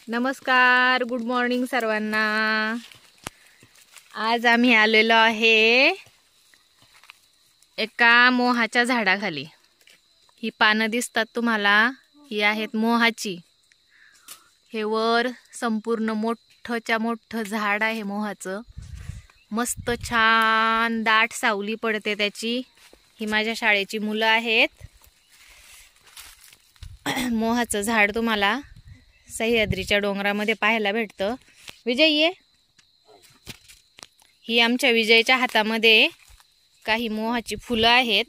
नमस्कार, good morning सर्वांना। आज आम्ही आलेलो आहे एका मोहाच्या झाडाखाली। ही पानं दिसतात तुम्हाला, ही आहेत मोहाची। हे वर संपूर्ण मोठच्या मोठं झाड आहे मोहाचं। मस्त छान दाट सावली पडते त्याची। ही माझ्या शाळेची मुलं आहेत। मोहाचं झाड तुम्हाला सह्याद्रीच्या डोंगरामध्ये पाहायला भेटतं। विजय ये। ही आमच्या विजयच्या हातामध्ये काही मोहाची फुलं आहेत।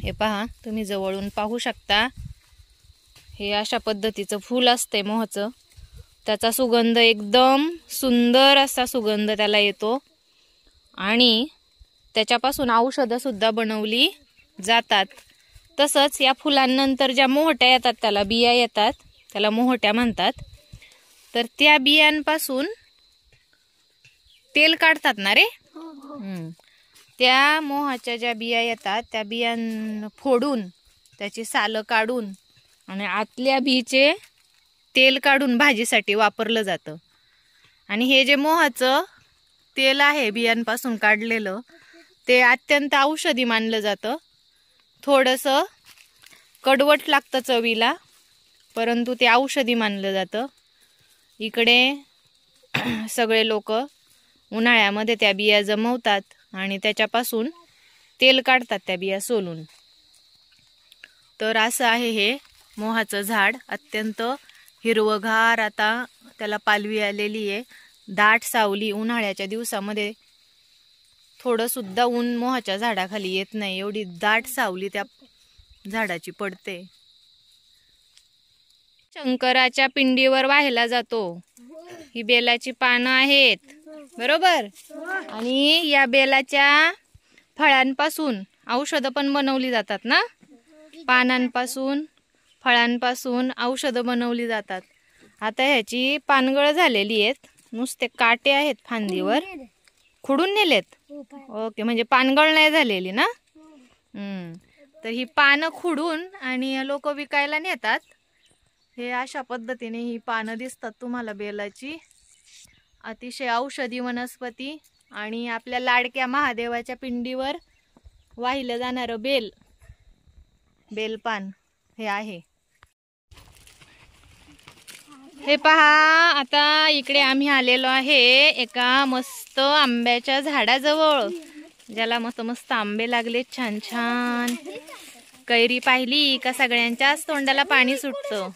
हे पहा, तुम्ही जवळून पाहू शकता। हे अशा पद्धतीचं फूल असते मोहाचं। त्याचा सुगंध एकदम सुंदर असा सुगंध त्याला येतो आणि त्याच्यापासून औषधं सुद्धा बनवली जातात। तसंच या फुलांनंतर ज्या मोहट्या येतात, त्याला बिया येतात, त्याला मोहट्या म्हणतात। तर त्या बियांपासून तेल काढतात ना रे। त्या मोहाच्या ज्या बिया येतात त्या बियां फोडून त्याची सालं काढून आणि आतल्या बीचे तेल काढून भाजीसाठी वापरलं जातं। आणि हे जे मोहाचं तेल आहे बियांपासून काढलेलं, ते अत्यंत औषधी मानलं जातं। थोडंसं कडवट लागतं चवीला, परंतु ते औषधी मानलं जातं। इकडे सगळे लोक उन्हाळ्यामध्ये त्या बिया जमवतात आणि त्याच्यापासून तेल काढतात त्या बिया सोलून। तर असं आहे हे मोहाचं झाड, अत्यंत हिरवगार। आता त्याला पालवी आलेली आहे, दाट सावली। उन्हाळ्याच्या दिवसामध्ये थोडं सुद्धा ऊन मोहाच्या झाडाखाली येत नाही, एवढी दाट सावली त्या झाडाची पडते। शंकराच्या पिंडीवर वाहिला जातो। ही बेलाची पानं आहेत, बरोबर। आणि या बेलाच्या फळांपासून औषधं पण बनवली जातात ना। पानांपासून फळांपासून औषधं बनवली जातात। आता ह्याची पानगळ झालेली आहेत, नुसते काटे आहेत फांदीवर। खुडून नेलेत? ओके, म्हणजे पानगळ नाही झालेली ना। तर ही पानं खुडून आणि लोक विकायला नेतात। हे अशा पद्धतीने ही पानं दिसतात तुम्हाला बेलाची। अतिशय औषधी वनस्पती आणि आपल्या लाडक्या महादेवाच्या पिंडीवर वाहिलं जाणारं बेलपान हे आहे। हे पहा, आता इकडे आम्ही आलेलो आहे एका मस्त आंब्याच्या झाडाजवळ, ज्याला मस्त मस्त आंबे लागले, छान छान। कैरी पाहिली का सगळ्यांच्याच तोंडाला पाणी सुटतं।